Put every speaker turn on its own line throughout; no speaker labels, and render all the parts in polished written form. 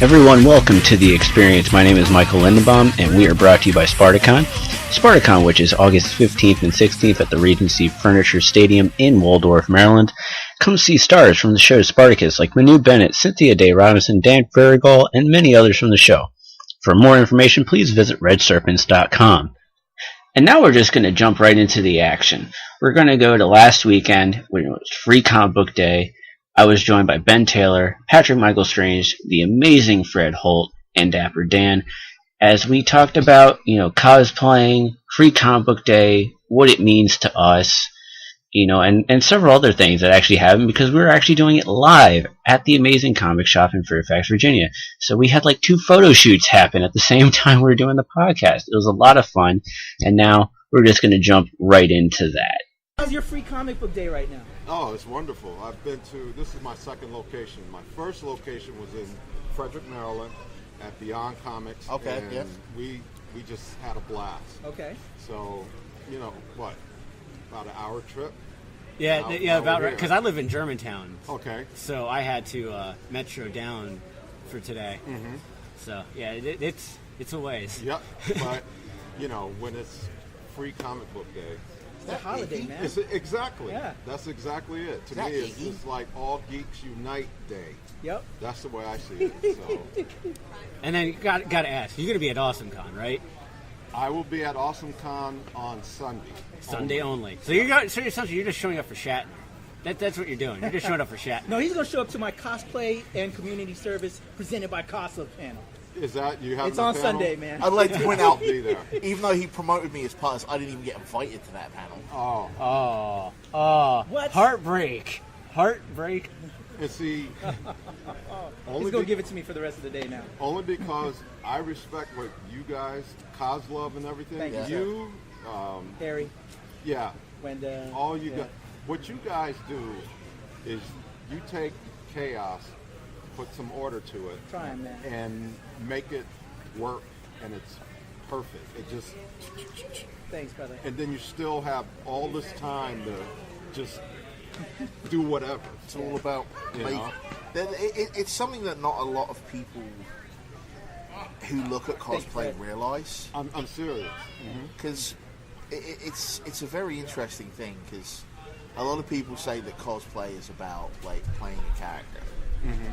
Everyone, welcome to the Xperience. My name is Michael Lindenbaum, and we are brought to you by Spartacon. Spartacon, which is August 15th and 16th at the Regency Furniture Stadium in Waldorf, Maryland. Come see stars from the show Spartacus like Manu Bennett, Cynthia Day Robinson, Dan Farigall, and many others from the show. For more information, please visit redserpents.com. And now we're just going to jump right into the action. We're going to go to last weekend, when it was Free Comic Book Day. I was joined by Ben Taylor, Patrick Michael Strange, the amazing Fred Holt, and Dapper Dan, as we talked about, cosplaying, Free Comic Book Day, what it means to us, and several other things that actually happened because we were actually doing it live at the Amazing Comic Shop in Fairfax, Virginia. So we had like 2 photo shoots happen at the same time we were doing the podcast. It was a lot of fun, and now we're just going to jump right into that.
How's your Free Comic Book Day right now?
Oh, it's wonderful. This is my second location. My first location was in Frederick, Maryland at Beyond Comics.
Okay,
and
yes.
We just had a blast.
Okay.
So, about an hour trip?
Yeah, about right, because I live in Germantown.
Okay.
So I had to metro down for today.
Mm-hmm.
So, yeah, it's a ways.
Yep, but, when it's Free Comic Book Day,
it's a holiday, man.
Exactly.
Yeah.
That's exactly it. To me, it's just like All Geeks Unite Day.
Yep.
That's the way I see it. So.
And then you got to ask, you're going to be at AwesomeCon, right?
I will be at AwesomeCon on Sunday.
Sunday only. So you're just showing up for Shatner. That's what you're doing. You're just showing up for Shatner.
No, he's going to show up to my cosplay and community service presented by Casa panel.
Is that you have?
It's on panel? Sunday, man.
I'd like to point out, even though he promoted me as part, I didn't even get invited to that panel.
Oh!
What?
Heartbreak.
And see,
he's gonna give it to me for the rest of the day now.
Only because I respect what you guys, Cos love and everything.
Thank
you,
Harry.
Yeah.
Wenda.
All you guys. What you guys do is you take chaos, put some order to it,
Trying, man.
and make it work, and it's perfect. It just.
Thanks, brother.
And then you still have all this time to just do whatever.
It's all about it's something that not a lot of people who look at cosplay realize.
I'm serious.
Because it's a very interesting thing, because a lot of people say that cosplay is about like playing a character.
Mm-hmm.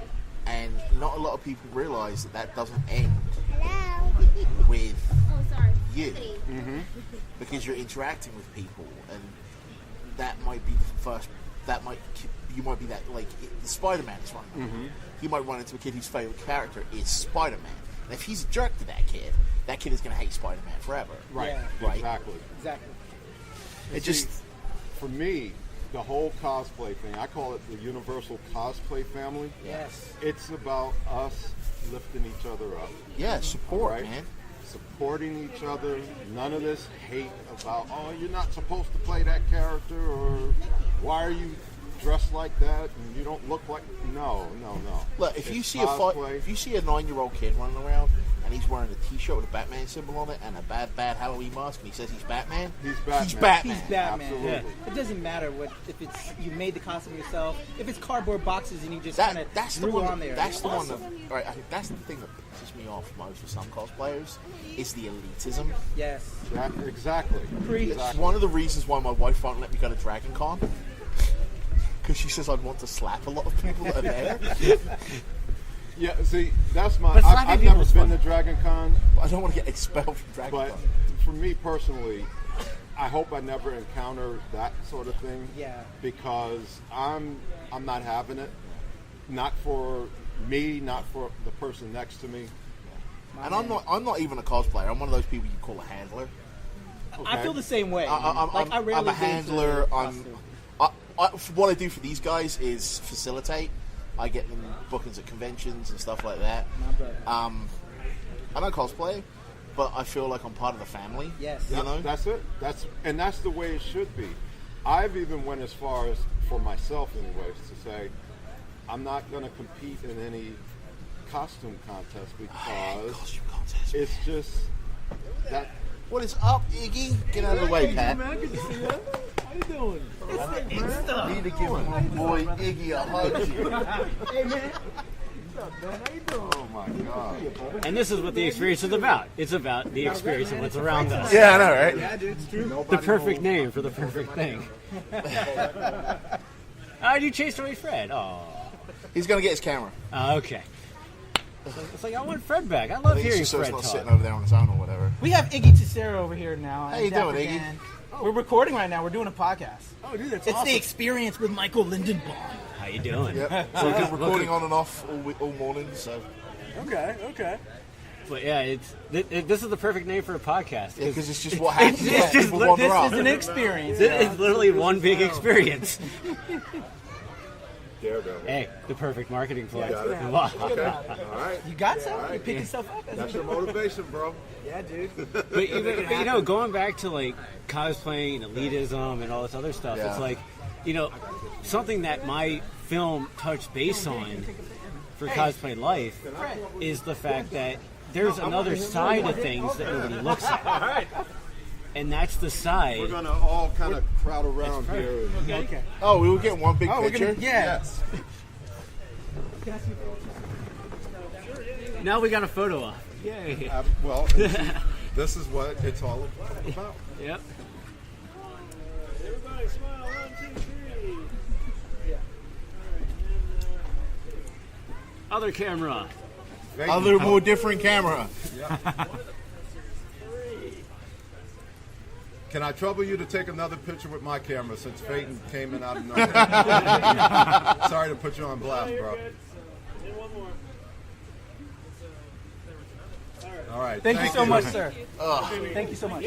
And not a lot of people realize that doesn't end with you.
Mm-hmm.
Because you're interacting with people, and that might be you might be that, like, Spider-Man is running.
Mm-hmm.
You might run into a kid whose favorite character is Spider-Man. And if he's a jerk to that kid is going to hate Spider-Man forever.
Right.
Yeah.
Right.
Exactly.
It just,
for me, the whole cosplay thing, I call it the universal cosplay family.
Yes.
It's about us lifting each other up.
yeah, support,
Right.
man.
Supporting each other. None of this hate about, oh, you're not supposed to play that character, or why are you dressed like that and you don't look like. No.
Look, if you
It's
see
cosplay.
if you see a 9-year-old kid running around and he's wearing a T-shirt with a Batman symbol on it and a bad Halloween mask, and he says he's Batman,
He's Batman.
He's Batman.
He's Batman.
Absolutely.
Yeah. It doesn't matter if it's you made the costume yourself, if it's cardboard boxes and you just kind of drew on there.
That's the
awesome.
one. All right, I think that's the thing that pisses me off most with some cosplayers is the elitism.
Yes.
Exactly.
It's one of the reasons why my wife won't let me go to Dragon Con. Because she says I'd want to slap a lot of people that are there.
Yeah, see, that's my.
But
I've never been to Dragon Con,
I don't want to get expelled from Dragon
but
Con.
for me personally, I hope I never encounter that sort of thing.
Yeah.
Because I'm not having it. Not for me, not for the person next to me.
And I'm not even a cosplayer. I'm one of those people you call a handler.
I feel the same way.
I'm a handler. What I do for these guys is facilitate. I get them bookings at conventions and stuff like that. I don't cosplay, but I feel like I'm part of the family.
Yes.
You know?
That's it. That's the way it should be. I've even went as far as, for myself anyways, to say I'm not going to compete in any costume contest because it's just that.
What is up, Iggy? Get out of the way, Pat.
Man, good to see you. How you doing?
Need to give my boy Iggy a hug.
Hey, man.
Oh my God.
And this is what the experience is about. It's about the experience of what's around us.
Yeah, I know, right?
Yeah, dude, it's true.
The perfect name for the perfect thing. You chased away Fred. Oh.
He's gonna get his camera.
Okay. It's like I want Fred back. I love hearing
so
Fred
it's not
talk.
sitting over there on his own or whatever.
We have Iggy Tissera over here now.
How you
Dapper
doing, Iggy?
Dan. We're recording right now. We're doing a podcast.
Oh, dude, that's
It's
awesome.
the Experience with Michael Lindenbaum.
How you doing?
Yep. So we've been recording on and off all morning. So
Okay. But yeah, this is the perfect name for a podcast.
yeah, because it's just what happens.
It's just
People wander
This
up.
is an experience.
It's literally one big experience.
Daredevil.
Hey, the perfect marketing play.
Got it.
Wow.
Okay. All right.
You got some?
All right.
You pick yourself up.
That's your motivation, bro.
Yeah, dude.
But even, going back to like cosplaying and elitism and all this other stuff,
Yeah.
it's like, something that my film touched base on for cosplay life is the fact that there's another side of things that nobody looks at. And that's the side.
We're gonna all kind of crowd around here.
Okay.
Oh, we were getting one big
We're
picture.
gonna, yeah.
Yes.
Now we got a photo op. Yay.
Well, this is what it's all about.
Yep.
Everybody smile. 1, 2, 3.
Other camera.
Thank you.
Other more different camera.
Can I trouble you to take another picture with my camera since Peyton came in out of nowhere? Sorry to put you on blast, bro.
And one more.
All right.
Thank you so much, sir. Thank you so much.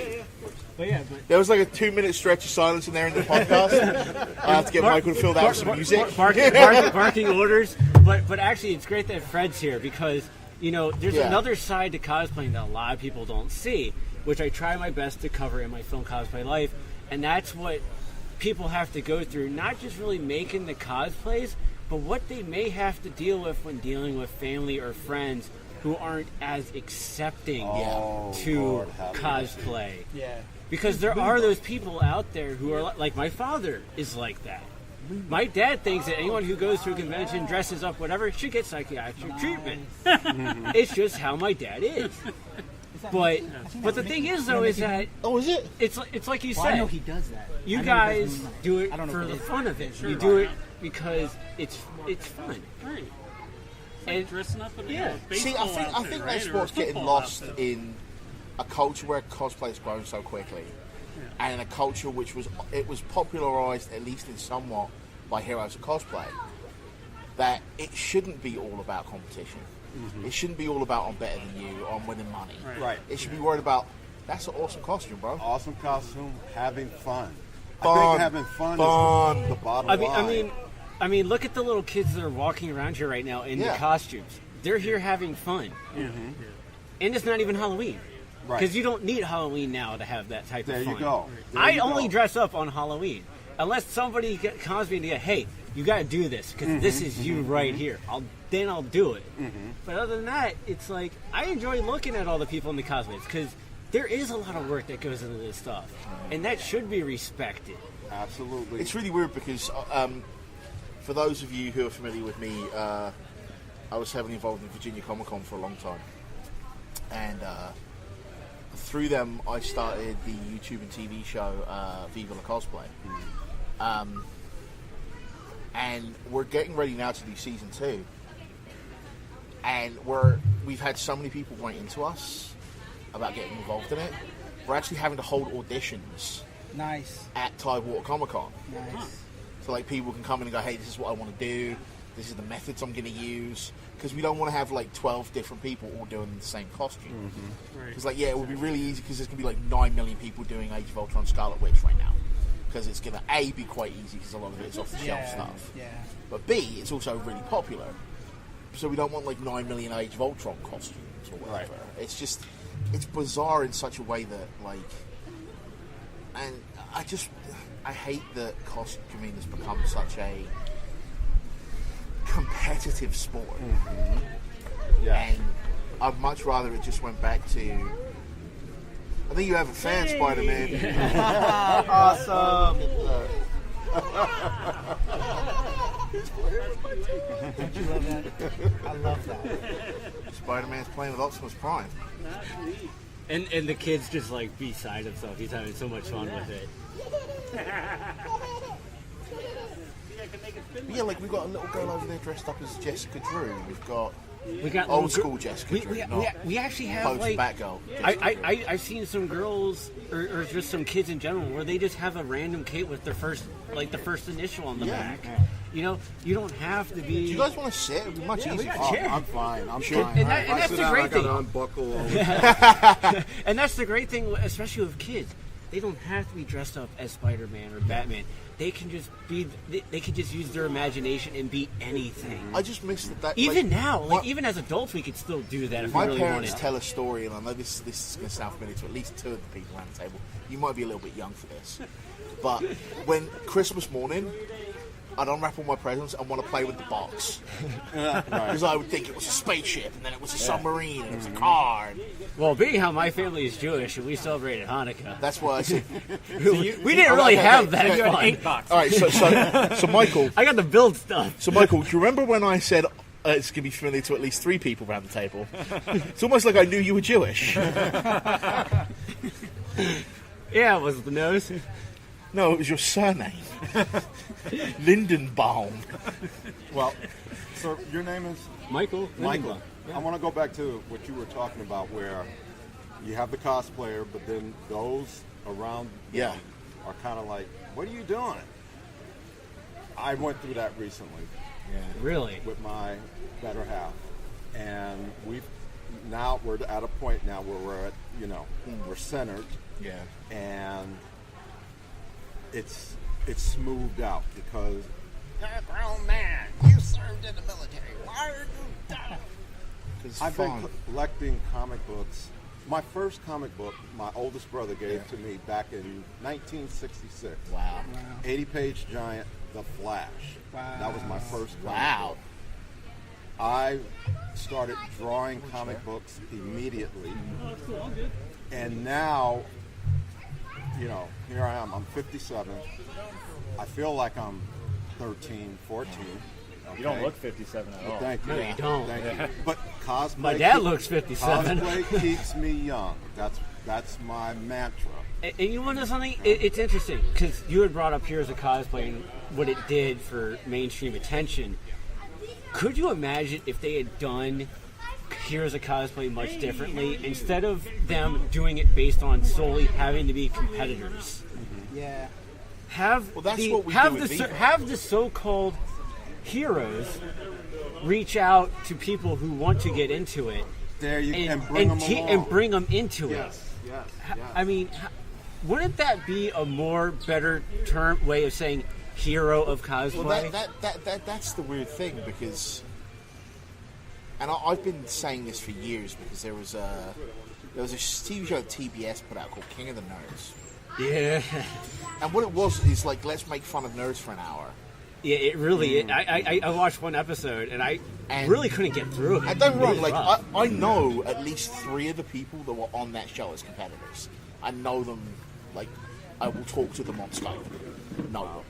There was like a 2-minute stretch of silence in there in the podcast. I have to get Michael to fill that with some music.
Barking orders. But actually, it's great that Fred's here because, there's another side to cosplaying that a lot of people don't see, which I try my best to cover in my film Cosplay Life. And that's what people have to go through, not just really making the cosplays, but what they may have to deal with when dealing with family or friends who aren't as accepting to cosplay.
Yeah.
Because there are those people out there who are like my father is like that. My dad thinks that anyone who goes to a convention, dresses up, whatever, should get psychiatric treatment. It's just how my dad is. But the thing is, though, is that
Oh, is it?
it's like you
Well, I know
said.
he does that.
You
I know he
guys
does that.
do it
I don't know
for
if it
the
is.
fun of it.
Sure,
You do
why
it because it's fun.
Right.
And
Dressing up in a
Yeah.
See,
baseball
I think
outfit,
that
right?
sport's
Or a
getting
football
lost
outfit.
in a culture where cosplay has grown so quickly, and in a culture which was popularized at least in somewhat by heroes of cosplay. That it shouldn't be all about competition. It shouldn't be all about I'm better than you or I'm winning money.
Right.
It should be worried about that's an awesome costume, bro.
Awesome costume, having fun. I
Fun.
think having fun is the bottom line.
I mean, look at the little kids that are walking around here right now in the
Yeah.
costumes. They're here having fun, and it's not even Halloween.
Right.
Because you don't need Halloween now to have that type
There
of
you
fun.
go. There
I
you
only
go.
dress up on Halloween. Unless somebody calls me and go, hey, you got to do this because this is you right here. Then I'll do it. But other than that, it's like I enjoy looking at all the people in the cosplays because there is a lot of work that goes into this stuff. And that should be respected.
Absolutely.
It's really weird because for those of you who are familiar with me, I was heavily involved in Virginia Comic Con for a long time, and through them I started the YouTube and TV show Viva La Cosplay. And we're getting ready now to do season 2, and we've had so many people write into us about getting involved in it. We're actually having to hold auditions
Nice.
at Tidewater Comic Con.
Nice.
So like people can come in and go, hey, this is what I want to do. This is the methods I'm going to use. Because we don't want to have like 12 different people all doing the same costume. Because like, yeah, it would be really easy because there's going to be like 9 million people doing Age of Ultron Scarlet Witch right now. Because it's going to A, be quite easy because a lot of it is off the shelf stuff.
Yeah.
But B, it's also really popular. So we don't want like 9 million Age of Ultron costumes or whatever. It's just, it's bizarre in such a way that like, and I hate that costuming has become such a competitive sport.
Yeah.
And I'd much rather it just went back to, I think you have a fan, Spider-Man.
Awesome. Don't you love that? I love that.
Spider-Man's playing with Optimus Prime.
And the kid's just like beside himself. He's having so much fun with it.
Yeah, like we've got a little girl over there dressed up as Jessica Drew. We got old school Jessica Drew.
We actually have
Post
like
Batgirl.
I've seen some girls or just some kids in general where they just have a random kit with their first initial on the back. You know, you don't have to be.
Do you guys want to sit? It'd be much easier.
We got chairs.
I'm fine. I'm
Sure.
fine.
And that's the great thing.
I gotta unbuckle.
And that's the great thing, especially with kids. They don't have to be dressed up as Spider-Man or Batman. They can just be. They can just use their imagination and be anything.
I just miss that.
Even now, even as adults, we could still do that if we really wanted.
My parents tell a story, and I know this is going to sound familiar to at least two of the people around the table. You might be a little bit young for this, but when Christmas morning, I'd unwrap all my presents and want to play with the box. Because I would think it was a spaceship, and then it was a submarine, and it was a car.
Well, being how my family is Jewish and we celebrated Hanukkah,
That's why I said...
we didn't really have that fun.
All right, so Michael...
I got the build stuff.
So, Michael, do you remember when I said it's going to be familiar to at least three people around the table? It's almost like I knew you were Jewish.
Yeah, was it the nose?
No, it was your surname. Lindenbaum.
Well, so your name is
Michael.
Michael. I want to go back to what you were talking about, where you have the cosplayer, but then those around them are kind of like, "What are you doing?" I went through that recently.
Really?
With my better half, and we're at a point now where we're at, we're centered.
Yeah.
And it's smoothed out because you're a grown man. You served in the military. Why are you done? I've been collecting comic books. My first comic book, my oldest brother gave to me back in 1966.
Wow.
80-page giant, The Flash. Wow. That was my first comic book. I started drawing comic books immediately.
Oh, that's cool. All good.
And now, here I am. I'm 57. I feel like I'm 13, 14. Okay?
You don't look 57 at all.
Thank you.
No, you don't.
Thank you. But cosplay.
My dad looks 57.
Cosplay keeps me young. That's my mantra.
And you want to know something? It's interesting because you had brought up Heroes of Cosplay and what it did for mainstream attention. Could you imagine if they had done Heroes of Cosplay much differently instead of them doing it based on solely having to be competitors?
Yeah.
Have the so-called heroes reach out to people who want to get into it.
There you and
bring them into it.
Yes.
I mean, wouldn't that be a more better way of saying hero of cosplay?
Well, that's the weird thing because, and I've been saying this for years because there was a TV show that TBS put out called King of the Nerds.
Yeah.
And what it was is like, let's make fun of nerds for an hour.
Yeah, it really. I watched one episode and I really couldn't get through it.
And don't get me wrong, I know at least 3 of the people that were on that show as competitors. I know them, like I will talk to them on Skype. Know them,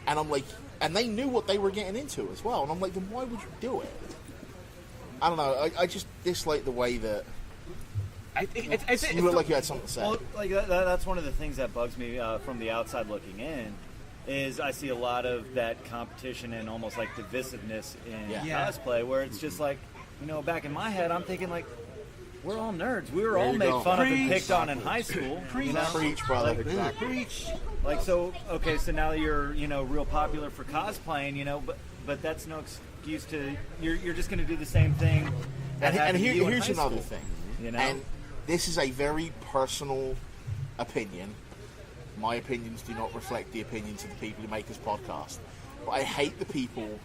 and I'm like, and they knew what they were getting into as well. And I'm like, then why would you do it? I don't know. I just dislike the way that.
I think
you look like you had something to say.
Well, like that's one of the things that bugs me from the outside looking in, is I see a lot of that competition and almost like divisiveness in cosplay, where it's just like, back in my head, I'm thinking like, we're all nerds. We were all made fun of and picked on in high school.
Preach, brother.
Exactly.
Preach.
Like, so, okay, so now you're, real popular for cosplaying, but that's no excuse to, you're just going to do the same thing.
And here's another
school,
thing. And this is a very personal opinion. My opinions do not reflect the opinions of the people who make this podcast. But I hate the people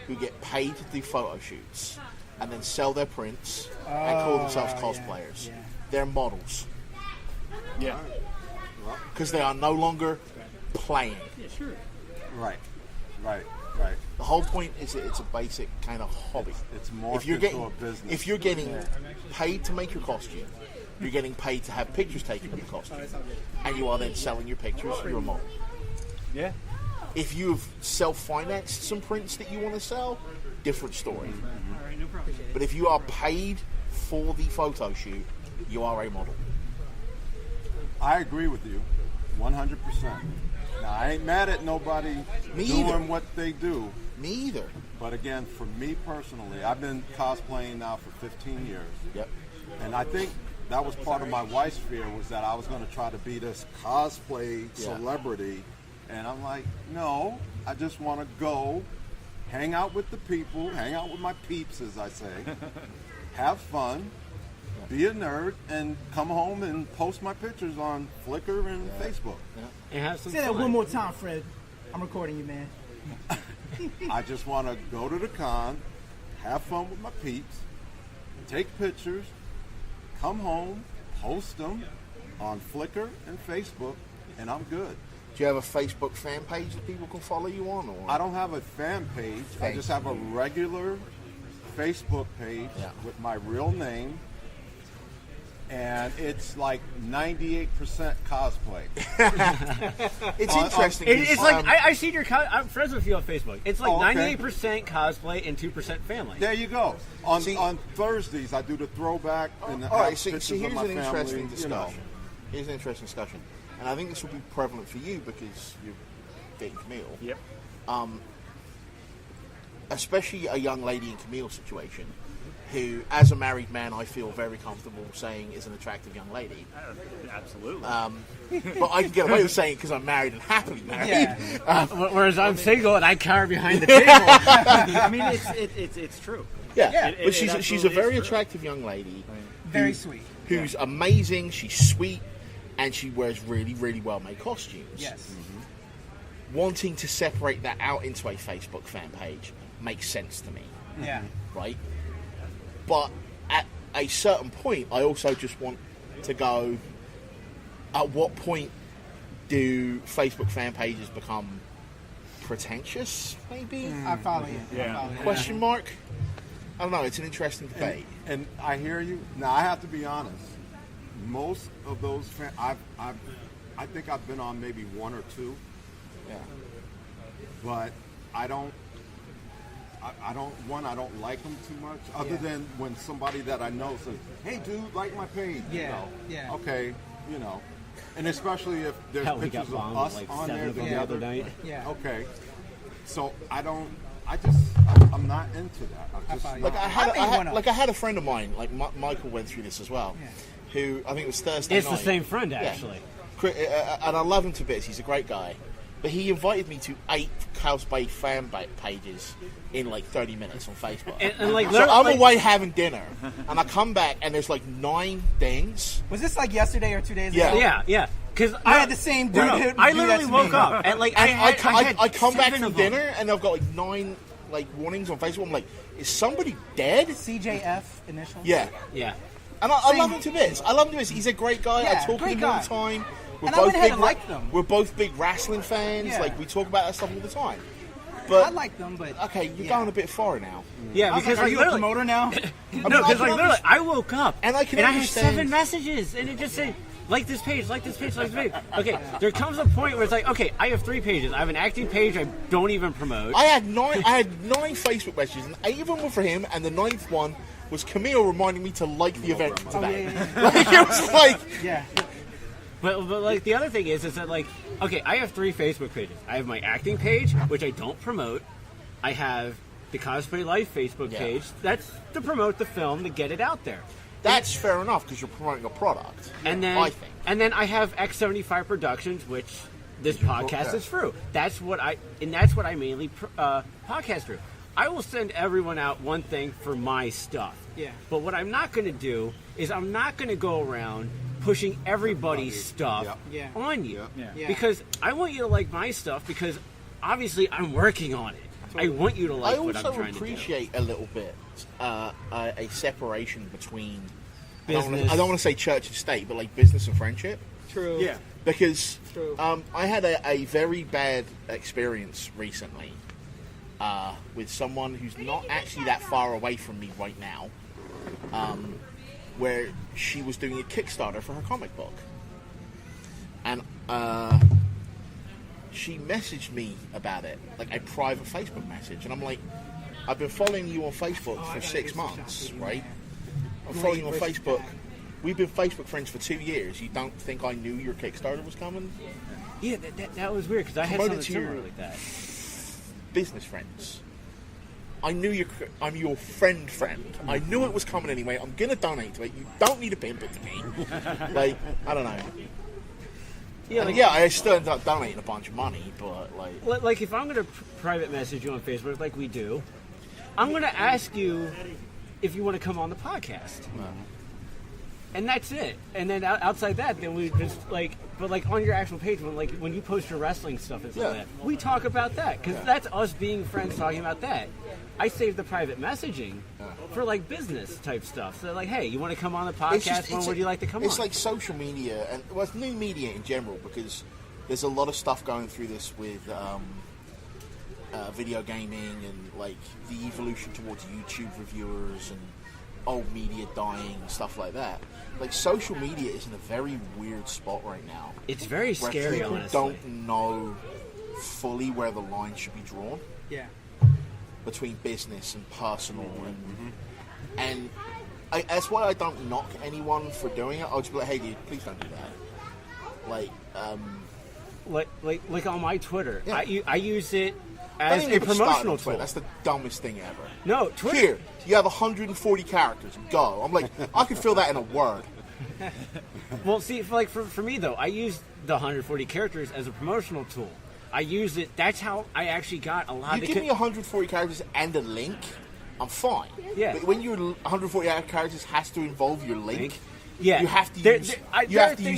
who get paid to do photo shoots and then sell their prints and call themselves cosplayers. Yeah. They're models.
Yeah.
Because they are no longer playing.
Yeah, sure.
Right.
The whole point is that it's a basic kind of hobby.
It's more
if you're getting
a business.
If you're getting paid to make your costume, you're getting paid to have pictures taken of your costume, and you are then selling your pictures. You're a model.
Yeah.
If you've self-financed some prints that you want to sell, different story.
All right, no problem.
But if you are paid for the photo shoot, you are a model.
I agree with you, 100%. Now, I ain't mad at nobody doing what they do.
Me either.
But again, for me personally, I've been cosplaying now for 15 years.
Yep.
And I think that was part of my wife's fear, was that I was going to try to be this cosplay celebrity. And I'm like, no, I just want to go hang out with the people, hang out with my peeps, as I say, have fun, be a nerd, and come home and post my pictures on Flickr and Facebook.
And have some
Say that
fun.
one more time, Fred. I'm recording you, man.
I just want to go to the con, have fun with my peeps, take pictures, come home, post them on Flickr and Facebook, and I'm good.
Do you have a Facebook fan page that people can follow you on? Or?
I don't have a fan page. I just have a regular Facebook page with my real name, and it's like 98% cosplay.
It's interesting.
It's like I see your. I'm friends with you on Facebook. It's like
okay.
98% cosplay and 2% family.
There you go. On Thursdays, I do the throwback and
all right. So
pictures
here's
of my
an interesting
family,
discussion. Here's an interesting discussion, and I think this will be prevalent for you because you're dating Camille.
Yep.
Especially a young lady in Camille's situation, who, as a married man, I feel very comfortable saying is an attractive young lady.
Absolutely.
But I can get away with saying it because I'm married and happily married.
Whereas I'm single and I cower behind the table.
I mean, it's true.
Yeah,
It
but she's a
absolutely
very
is true.
attractive young lady.
Very sweet.
Who's amazing. She's sweet, and she wears really, really well-made costumes.
Yes.
Wanting to separate that out into a Facebook fan page makes sense to me.
Yeah.
Right? But at a certain point, I also just want to go, at what point do Facebook fan pages become pretentious, maybe?
I follow you.
Yeah.
I follow you.
Question mark? I don't know, it's an interesting debate.
And I hear you. Now, I have to be honest. Most of those I think I've been on maybe one or two,
Yeah.
but I don't like them too much, other than when somebody that I know says, hey dude, like my page.
Yeah, yeah.
Okay, and especially if there's
Hell, we got
pictures of
bombed
us
like
on
7
there
of them the
together.
other night.
Yeah.
Okay, so I'm not into that. I just
follow you.
Like I
I
had a friend of mine, like Michael went through this as well, who I think it was Thursday
It's
night.
the same friend, actually.
And I love him to bits. He's a great guy. But he invited me to 8 cosplay fan pages in like 30 minutes on Facebook.
And like,
So I'm
like,
away having dinner, and I come back, and there's like 9 things.
Was this like yesterday or 2 days
Yeah.
ago?
Yeah. Because
I had the same dude.
I
do that
literally
to
woke
me.
up and like
And
I had
I come back
7
from
of them.
dinner, and I've got like 9 like warnings on Facebook. I'm like, is somebody dead?
CJF initials.
Yeah.
Yeah.
And I love him to bits. I love him to bits. He's a great guy.
Yeah,
I talk to
great
him all
guy.
the time. We're
And I went ahead and liked them.
We're both big wrestling fans.
Yeah.
Like, we talk about that stuff all the time. But
I like them, but
okay, you're going a bit far now.
Yeah,
I was
because
like, are you a
literally,
promoter now?
no,
I
because
can
like literally, I woke up
And I can
had
understand-
7 messages, and it just said like this page, like this page, like this page. Okay, there comes a point where it's like, okay, I have 3 pages. I have an acting page I don't even promote.
I had 9 Facebook messages, and 8 of them were for him, and the 9th one was Camille reminding me to like the event today. Like, it was like,
Yeah.
But like the other thing is that like, okay, I have 3 Facebook pages. I have my acting page, which I don't promote. I have the Cosplay Life Facebook page. That's to promote the film, to get it out there.
that's fair enough because you're promoting a product.
And then
I think.
I have X75 Productions, which this podcast is through. That's what I mainly podcast through. I will send everyone out one thing for my stuff.
Yeah.
But what I'm not going to do is I'm not going to go around pushing everybody's stuff
Yeah.
on you.
Yeah.
Because I want you to like my stuff because obviously I'm working on it. I want you to like
I
what I'm
also
trying to do.
appreciate a little bit a separation between
Business.
I don't want to say church and state, but like business and friendship.
True.
Yeah.
Because
True.
I had a very bad experience recently with someone who's not actually that far away from me right now, where she was doing a Kickstarter for her comic book. And she messaged me about it, like a private Facebook message. And I'm like, I've been following you on Facebook for 6 months, right? I'm following you on Facebook. We've been Facebook friends for 2 years. You don't think I knew your Kickstarter was coming?
Yeah, that was weird because I had something similar like that.
Business friends. I knew I'm your friend. I knew it was coming anyway. I'm gonna donate to it. You don't need to pimp it to me. Like, I don't know. Yeah, I still ended up donating a bunch of money, but
like if I'm gonna private message you on Facebook like we do, I'm gonna ask you if you want to come on the podcast. And that's it. And then outside that, then we just but on your actual page, when you post your wrestling stuff and stuff like that, we talk about that because that's us being friends talking about that. I save the private messaging for business type stuff. So hey, you want to come on the podcast? When would you like to come on?
It's like social media and it's new media in general because there's a lot of stuff going through this with video gaming and the evolution towards YouTube reviewers and old media dying and stuff like that. Social media is in a very weird spot right now.
It's very scary,
people
honestly.
Don't know fully where the line should be drawn.
Yeah.
Between business and personal, and that's why I don't knock anyone for doing it. I'll just be like, hey, dude, please don't do that.
Like on my Twitter,
Yeah.
I use it as a promotional tool.
That's the dumbest thing ever.
No, Twitter.
Here, you have 140 characters. Go. I'm like, I can fill that in a word.
Well, see, for me though, I use the 140 characters as a promotional tool. I use it. That's how I actually got a lot.
You give me 140 characters and a link, I'm fine.
Yeah.
But when your 140 characters has to involve your link,
yeah,
you have to use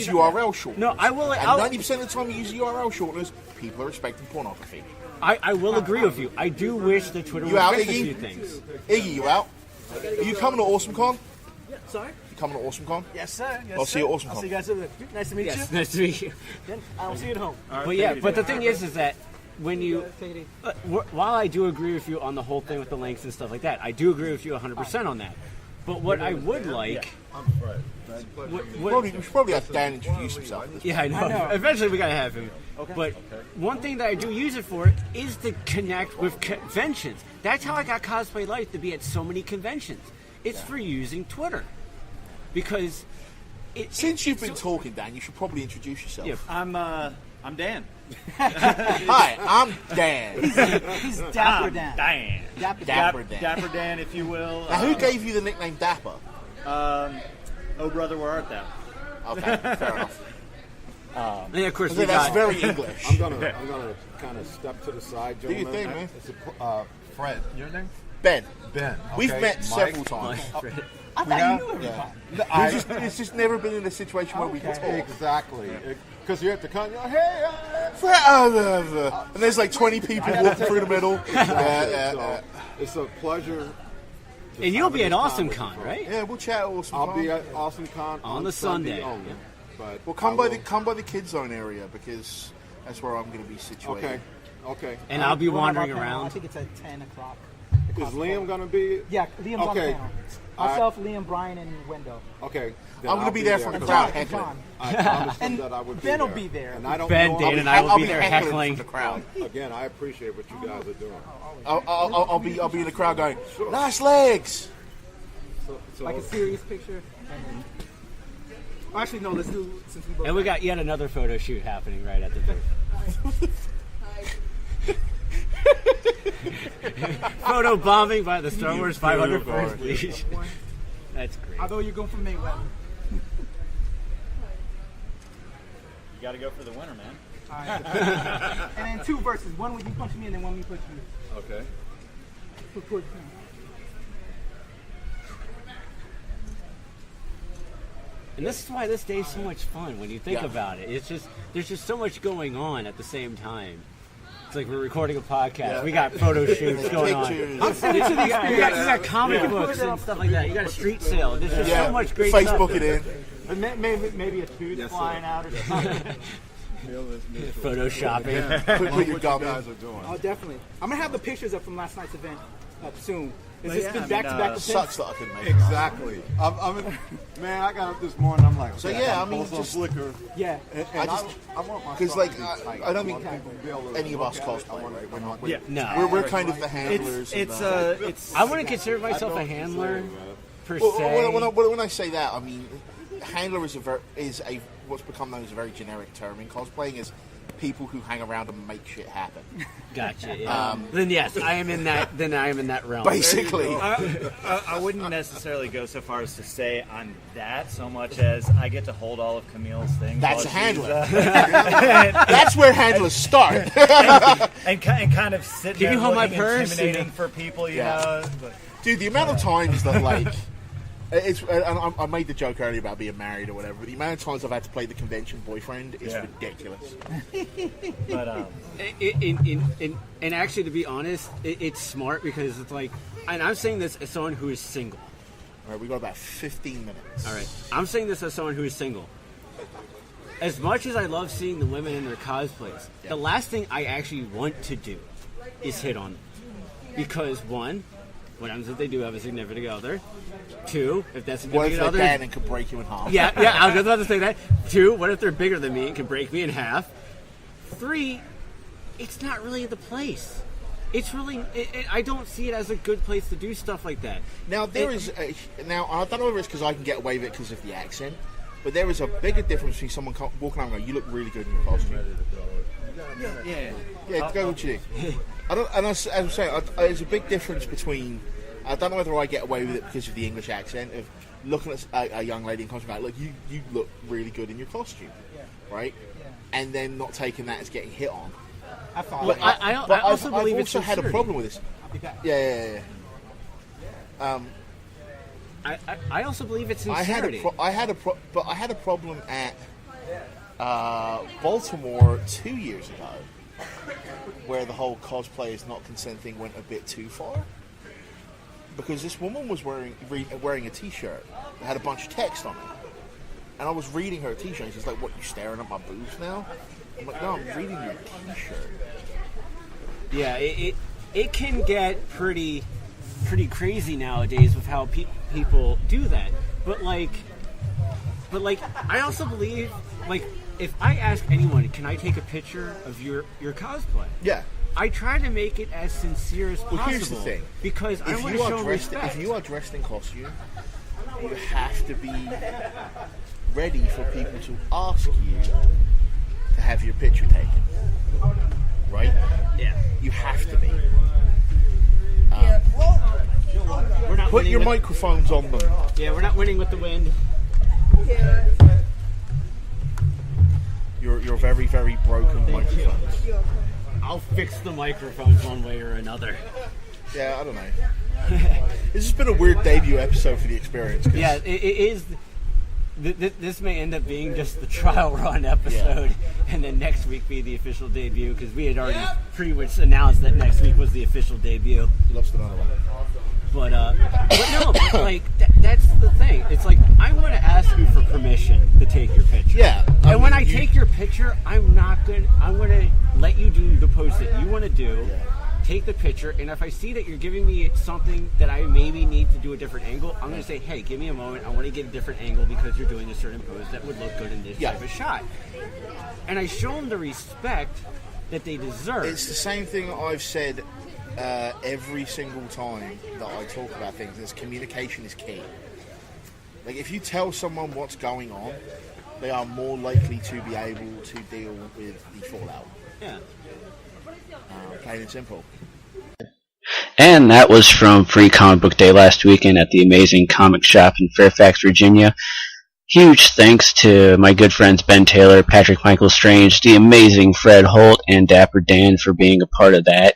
URL shorteners.
No, I will.
And 90% of the time you use URL shorteners, people are expecting pornography.
I will agree with you. I do wish that Twitter would fix a few things.
Iggy, you out? Are you coming to AwesomeCon?
Yeah, sorry?
You coming to AwesomeCon?
Yes, sir. Yes,
I'll see you at AwesomeCon.
I'll see you guys over there. Nice to meet you.
Nice to meet you.
Then I'll see you at home.
But the thing is that when you, while I do agree with you on the whole thing with the links and stuff like that, I do agree with you 100% on that. But what I would like,
we should probably have Dan introduce himself.
Yeah, I know. Eventually we gotta have him. Okay. But one thing that I do use it for is to connect with conventions. That's how I got Cosplay Life to be at so many conventions. It's for using Twitter. Because
since you've been talking, Dan, you should probably introduce yourself.
Yeah.
I'm Dan.
Hi, I'm Dan.
He's Dapper Dan.
Dan.
Dapper Dan.
Dapper Dan, if you will.
Now, who gave you the nickname Dapper?
Oh, brother, where art thou?
Okay, fair enough.
And of course,
that's very English.
I'm gonna kind of step to the side,
Do
gentlemen.
your thing, man.
It's Fred. Your name?
Ben.
Ben.
We've
Okay.
met
Mike?
several times.
I thought you knew everybody.
It's just never been in a situation where we can talk.
Exactly. Because you're at the con, you're like, hey,
And there's 20 people walking through the middle.
it's a pleasure.
And you'll be at AwesomeCon, right?
Yeah, we'll chat at AwesomeCon.
I'll be at AwesomeCon
on the Sunday.
only.
Yeah.
But
Well, come by the Kid Zone area because that's where I'm going to be situated.
Okay.
And I'll be
We'll have our
wandering
panel. I
around.
think it's at 10 o'clock.
Is Liam going to be?
Yeah, Liam's on the
Okay.
panel. Myself, Liam, Brian, and Wendell.
Okay.
I'm going to be there from the crowd heckling.
I promised him that I would be
Ben will
there.
be there.
And I don't
Ben,
know.
Dan, and I will
I'll
be there heckling.
from the crowd.
Again, I appreciate what you guys are doing.
I'll be in the crowd going, nice legs.
So,
Like a serious picture. And then... Actually, no, let's do, since we both...
And we got yet another photo shoot happening right at the booth. Photo bombing by the Star Wars 500 First Legion. That's great.
Although you're going for Mayweather.
You got to go for the winner, man.
All right. And then 2 verses. One when you punch me and then one when you punch me.
okay.
Put towards me.
And this is why this day is so much fun when you think
Yeah.
about it. It's just there's just so much going on at the same time. It's like we're recording a podcast. We got photo shoots going on.
Pictures.
You got comic books and stuff like that. You got a street sale. There's just so much great
Facebook
stuff.
it in.
Maybe a tooth flying out or something.
Photoshopping.
Put your gum in.
Guys are doing.
Oh, definitely. I'm going to have the pictures up from last night's event. soon. It's
Well,
just
yeah,
been back-to-back events.
Sucks that I couldn't make it.
Exactly. Man, I got up this morning. I'm like,
So,
okay,
yeah,
I
I mean,
gotta post on
just-
Flickr.
Yeah.
And
I
want my
because,
stuff
like,
to be tight.
I don't think
want people to be able to
any of
look
us
at it. I
cosplay,
want
right? We're not.
Yeah, no.
We're kind of the handlers.
It's
I wouldn't consider myself a handler per
Well,
se.
when I say that, I mean handler is a what's become known as a very generic term in cosplaying. Is people who hang around and make shit happen.
Gotcha. Yeah. Then yes, I am in that. Then I am in that realm.
Basically,
I wouldn't necessarily go so far as to say I'm that so much as I get to hold all of Camille's things.
that's a
while
handler.
she's,
That's where handlers start.
and kind of sit
Can
there
you hold my
looking
purse?
intimidating for people, you know. But,
Dude, the amount of times that like it's and I made the joke earlier about being married or whatever, but the amount of times I've had to play the convention boyfriend is
Yeah.
ridiculous.
but
And actually, to be honest, it's smart because it's like, and I'm saying this as someone who is single.
All right, we got about 15 minutes.
All right, I'm saying this as someone who is single. As much as I love seeing the women in their cosplays, the last thing I actually want to do is hit on them. Because one, what happens if they do have a significant other? Two, if that
What if
significant
they're
other...
dead and could break you in half?
Yeah, I was just about to say that. Two, what if they're bigger than me and can break me in half? Three, it's not really the place. It's really... I don't see it as a good place to do stuff like that.
Now now I don't know if it's because I can get away with it because of the accent, but there is a bigger difference between someone walking around and going, "You look really good in your costume." Yeah, go with you. I don't. And as I'm saying, there's a big difference between. I don't know whether I get away with it because of the English accent of looking at a young lady in costume, like, "Look, you look really good in your costume," right? And then not taking that as getting hit on.
I follow.
But I also believe
I've
it's
also had a
sincerity.
problem with this.
I'll be back.
Yeah.
I also believe it's
I had
sincerity.
I had a problem at Baltimore 2 years ago, where the whole cosplay is not consent thing went a bit too far. Because this woman was wearing a T-shirt that had a bunch of text on it, and I was reading her T-shirt. And she's like, "What? You staring at my boobs now?" I'm like, "No, I'm reading your T-shirt."
Yeah, it can get pretty crazy nowadays with how people do that. But like, I also believe, like, if I ask anyone, can I take a picture of your cosplay?
Yeah.
I try to make it as sincere as possible.
Well, here's the thing.
Because I want to show respect.
If you are dressed in costume, you have to be ready for people to ask you to have your picture taken. Right?
Yeah.
You have to be.
We're not
Put
winning
your
with-
microphones on them.
Yeah, we're not winning with the wind.
Your very, very broken microphones.
I'll fix the microphones one way or another.
Yeah, I don't know. This has been a weird debut episode for the Xperience. 'Cause
Yeah, it is. This may end up being just the trial run episode, and then next week be the official debut, because we had already pretty much announced that next week was the official debut.
He loves another one.
But no, but like that's the thing. It's like I want to ask you for permission to take your picture.
Yeah,
and when I take your picture, I'm going to let you do the pose that you want to do.
Yeah.
Take the picture, and if I see that you're giving me something that I maybe need to do a different angle, I'm going to say, hey, give me a moment. I want to get a different angle because you're doing a certain pose that would look good in this type of shot. And I show them the respect that they deserve.
It's the same thing I've said every single time that I talk about things. Is communication is key. Like, if you tell someone what's going on, they are more likely to be able to deal with the fallout.
Yeah.
Plain and simple.
And that was from Free Comic Book Day last weekend at the amazing comic shop in Fairfax, Virginia. Huge thanks to my good friends Ben Taylor, Patrick Michael Strange, the amazing Fred Holt, and Dapper Dan for being a part of that.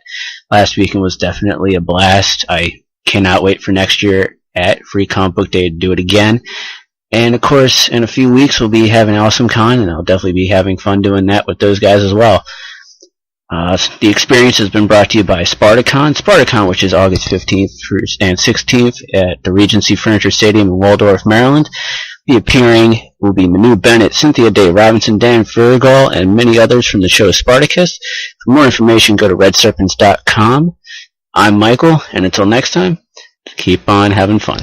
Last weekend was definitely a blast. I cannot wait for next year at Free Comic Book Day to do it again. And of course, in a few weeks we'll be having Awesome Con, and I'll definitely be having fun doing that with those guys as well. The experience has been brought to you by Spartacon, which is August 15th and 16th at the Regency Furniture Stadium in Waldorf, Maryland. Appearing will be Manu Bennett, Cynthia Day Robinson, Dan Fergal, and many others from the show Spartacus. For more information, go to redserpents.com. I'm Michael, and until next time, keep on having fun.